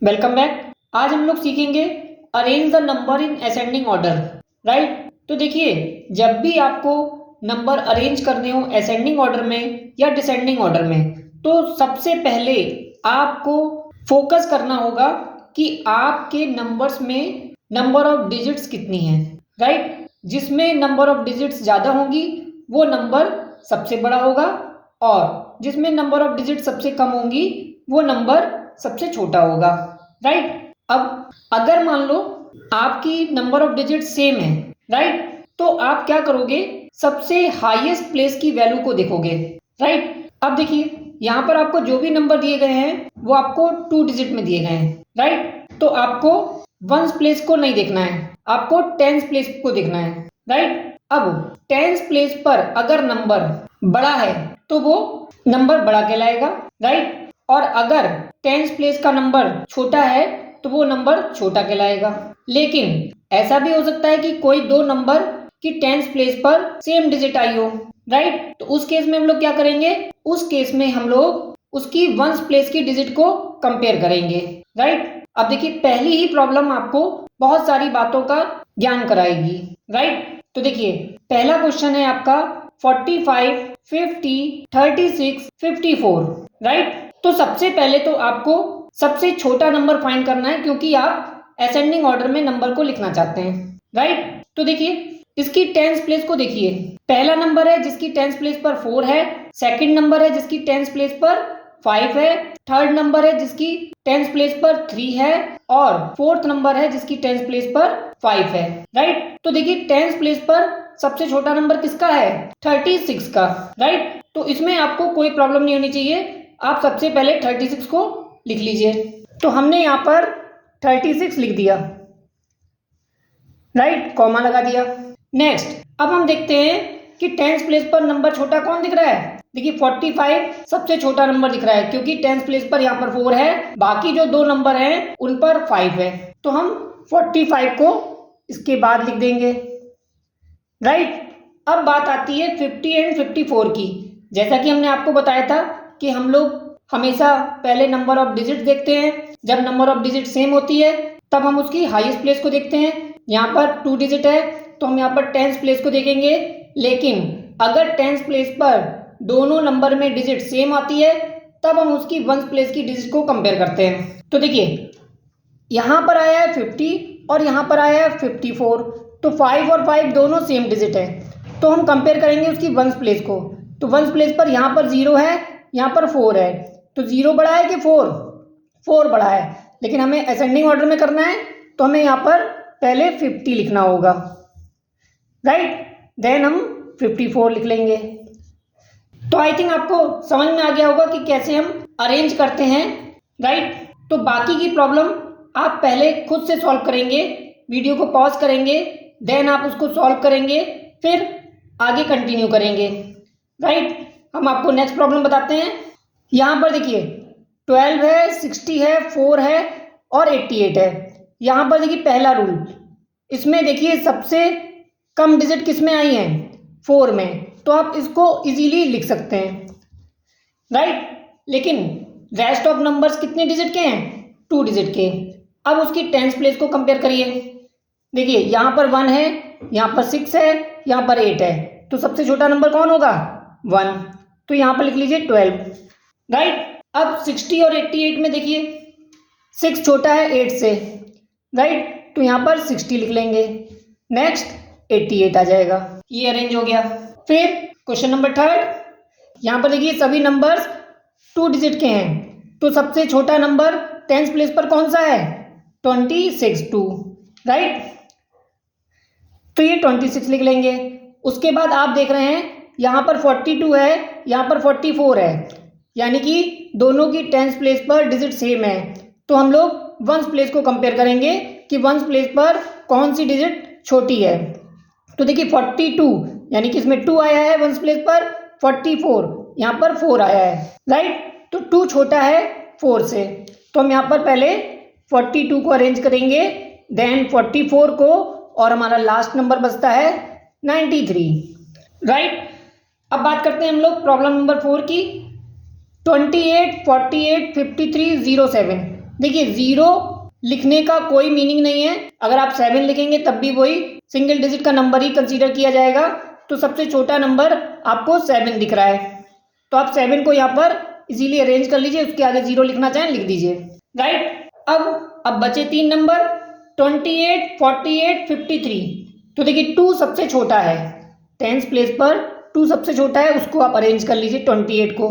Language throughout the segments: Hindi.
Welcome back. आज हम लोग सीखेंगे arrange the number in ascending order. Right, तो देखिए, जब भी आपको नंबर अरेंज करने हो असेंडिंग ऑर्डर में या डिसेंडिंग ऑर्डर में, तो सबसे पहले आपको फोकस करना होगा कि आपके नंबर्स में नंबर ऑफ डिजिट्स कितनी है। राइट, जिसमें नंबर ऑफ डिजिट्स ज़्यादा होंगी वो नंबर सबसे बड़ा होगा, और जिसमें नंबर ऑफ डिजिट सबसे कम होंगी वो नंबर सबसे छोटा होगा। राइट, अब अगर मान लो आपकी नंबर ऑफ डिजिट सेम है, राइट, तो आप क्या करोगे, सबसे हाईएस्ट प्लेस की वैल्यू को देखोगे। राइट, अब देखिए यहाँ पर आपको जो भी नंबर दिए गए हैं वो आपको 2 डिजिट में दिए गए हैं। राइट, तो आपको वंस प्लेस को नहीं देखना है, आपको टेंस प्लेस को देखना है। राइट, अब टेंस प्लेस पर अगर नंबर बड़ा है तो वो नंबर बड़ा कहलाएगा। राइट, और अगर टेंस प्लेस का नंबर छोटा है तो वो नंबर छोटा कहलाएगा। लेकिन ऐसा भी हो सकता है कि कोई दो नंबर की टेंस प्लेस पर सेम डिजिट आई हो। राइट, तो उस केस में हम लोग क्या करेंगे, उस केस में हम लोग उसकी वंस प्लेस की डिजिट को कंपेयर करेंगे। राइट, अब देखिए, पहली ही प्रॉब्लम आपको बहुत सारी बातों का ज्ञान कराएगी। राइट, तो देखिए, पहला क्वेश्चन है आपका 45, 50, 36, 54। राइट, तो सबसे पहले तो आपको सबसे छोटा नंबर फाइंड करना है, क्योंकि आप असेंडिंग ऑर्डर में नंबर को लिखना चाहते हैं। राइट, तो देखिए, इसकी टेंस प्लेस को देखिए, पहला नंबर है जिसकी टेंस प्लेस पर 4 है, सेकंड नंबर है जिसकी टेंस प्लेस पर 5 है, थर्ड नंबर है जिसकी टेंस प्लेस पर 3 है, और फोर्थ नंबर है जिसकी टेंस प्लेस पर 5 है। राइट, तो देखिए, टेंस प्लेस पर सबसे छोटा नंबर किसका है, 36 का। राइट, तो इसमें आपको कोई प्रॉब्लम नहीं होनी चाहिए, आप सबसे पहले 36 को लिख लीजिए। तो हमने यहाँ पर 36 लिख दिया। राइट, कॉमा लगा दिया। नेक्स्ट, अब हम देखते हैं कि टेंस प्लेस पर नंबर छोटा कौन दिख रहा है। देखिए, 45 सबसे छोटा नंबर दिख रहा है, क्योंकि टेंस प्लेस पर यहाँ पर 4 है, बाकी जो दो नंबर हैं उन पर 5 है, तो हम 45 को इसके बाद लिख देंगे। राइट, अब बात आती है 50 एंड 54 की। जैसा कि हमने आपको बताया था कि हम लोग हमेशा पहले नंबर ऑफ डिजिट देखते हैं, जब नंबर ऑफ डिजिट सेम होती है तब हम उसकी हाईएस्ट प्लेस को देखते हैं। यहाँ पर 2 डिजिट है तो हम यहाँ पर टेंस प्लेस को देखेंगे, लेकिन अगर टेंस प्लेस पर दोनों नंबर में डिजिट सेम आती है तब हम उसकी वंस प्लेस की डिजिट को कंपेयर करते हैं। तो देखिए, यहाँ पर आया है 50 और यहाँ पर आया है 54, तो 5 और 5 दोनों सेम डिजिट है, तो हम कंपेयर करेंगे उसकी वंस प्लेस को। तो वंस प्लेस पर यहाँ पर 0 है, यहाँ पर 4 है, तो 0 बड़ा है कि 4, 4 बड़ा है, लेकिन हमें असेंडिंग ऑर्डर में करना है तो हमें यहाँ पर पहले 50 लिखना होगा। राइट, देन हम 54 लिख लेंगे। तो आई थिंक आपको समझ में आ गया होगा कि कैसे हम अरेंज करते हैं। राइट, तो बाकी की प्रॉब्लम आप पहले खुद से सॉल्व करेंगे, वीडियो को पॉज करेंगे, देन आप उसको सॉल्व करेंगे, फिर आगे कंटिन्यू करेंगे। राइट, हम आपको नेक्स्ट प्रॉब्लम बताते हैं। यहाँ पर देखिए, 12 है, 60 है, 4 है और 88 है। यहाँ पर देखिए, पहला रूल, इसमें देखिए सबसे कम डिजिट किस में आई है, 4 में, तो आप इसको इजीली लिख सकते हैं। राइट, लेकिन रेस्ट ऑफ नंबर्स कितने डिजिट के हैं, 2 डिजिट के। अब उसकी टेंस प्लेस को कंपेयर करिए। देखिए, यहाँ पर 1 है, यहाँ पर 6 है, यहाँ पर 8 है, तो सबसे छोटा नंबर कौन होगा, 1, तो यहाँ पर लिख लीजिए 12। राइट, अब 60 और 88 में देखिए, 6 छोटा है 8 से। राइट, तो यहाँ पर 60 लिख लेंगे, नेक्स्ट 88 आ जाएगा। ये अरेंज हो गया। फिर क्वेश्चन नंबर 3, यहाँ पर देखिए सभी नंबर्स 2 डिजिट के हैं, तो सबसे छोटा नंबर टेंस प्लेस पर कौन सा है, 26, 2। राइट, तो ये 26 लिख लेंगे। उसके बाद आप देख रहे हैं यहाँ पर 42 है, यहाँ पर 44 है, यानी कि दोनों की टेंस प्लेस पर डिजिट सेम है, तो हम लोग वंस प्लेस को कंपेयर करेंगे कि वंस प्लेस पर कौन सी डिजिट छोटी है। तो देखिए, 42 यानी कि इसमें 2 आया है वंस प्लेस पर, 44 यहाँ पर 4 आया है। राइट, तो 2 छोटा है 4 से, तो हम यहाँ पर पहले 42 को अरेंज करेंगे, देन 44 को, और हमारा लास्ट नंबर बचता है 93। राइट, अब बात करते हैं हम लोग प्रॉब्लम नंबर 4 की। 28, 48, 53, 07। देखिए 0 लिखने का कोई मीनिंग नहीं है, अगर आप 7 लिखेंगे तब भी वही सिंगल डिजिट का नंबर ही कंसीडर किया जाएगा। तो सबसे छोटा नंबर आपको 7 दिख रहा है, तो आप 7 को यहाँ पर इजीली अरेंज कर लीजिए, उसके आगे 0 लिखना चाहें लिख दीजिए, राइट। अब बचे 3 नंबर 28, 48, 53। तो देखिए 2 सबसे छोटा है, टेंस प्लेस पर 2 सबसे छोटा है, उसको आप अरेंज कर लीजिए 28 को।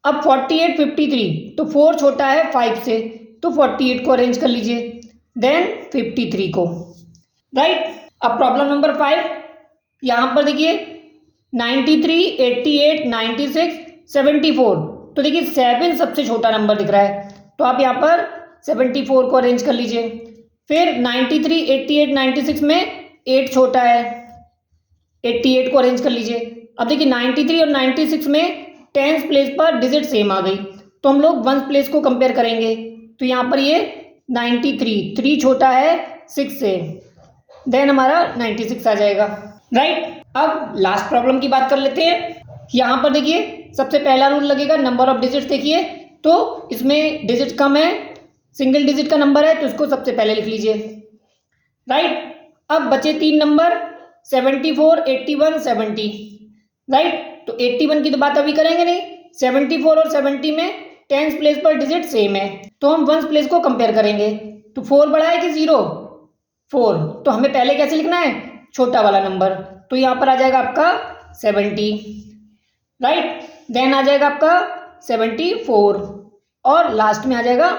अब 48, 53, तो 4 छोटा है 5 से, तो 48 को अरेंज कर लीजिए, देन 53 को, राइट। अब प्रॉब्लम नंबर 5, यहाँ पर देखिए 93, 88, 96, 74। तो देखिए 7 सबसे छोटा नंबर दिख रहा है, तो आप यहाँ पर 74 को अरेंज कर लीजिए। फिर 93, 88, 96 में 8 छोटा है, 88 को अरेंज कर लीजिए। अब देखिए 93 और 96 में टेंस प्लेस पर डिजिट सेम आ गई, तो हम लोग वंस प्लेस को कंपेयर करेंगे। तो यहाँ पर ये 93, 3 छोटा है 6 से, देन हमारा 96 आ जाएगा, राइट। अब लास्ट प्रॉब्लम की बात कर लेते हैं। यहाँ पर देखिए सबसे पहला रूल लगेगा, नंबर ऑफ डिजिट्स देखिए, तो इसमें डिजिट कम है, सिंगल डिजिट का नंबर है, तो इसको सबसे पहले लिख लीजिए, राइट। अब बचे 3 नंबर 74, 81, 70, राइट। तो 81 की तो बात अभी करेंगे नहीं, 74 और 70 में टेंस प्लेस पर डिजिट सेम है, तो हम वंस प्लेस को कंपेयर करेंगे। तो 4 बड़ा है कि 0? 4, तो हमें पहले कैसे लिखना है, छोटा वाला नंबर, तो यहाँ पर आ जाएगा आपका 70, राइट। देन आ जाएगा आपका 74 और लास्ट में आ जाएगा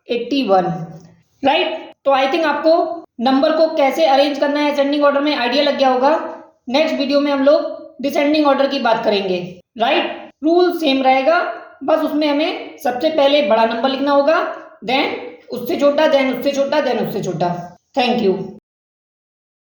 81, राइट। तो आई थिंक आपको नंबर को कैसे अरेंज करना है असेंडिंग ऑर्डर में आइडिया लग गया होगा। नेक्स्ट वीडियो में हम लोग डिसेंडिंग ऑर्डर की बात करेंगे, राइट। रूल सेम रहेगा, बस उसमें हमें सबसे पहले बड़ा नंबर लिखना होगा, देन उससे छोटा, देन उससे छोटा, देन उससे छोटा। Thank you.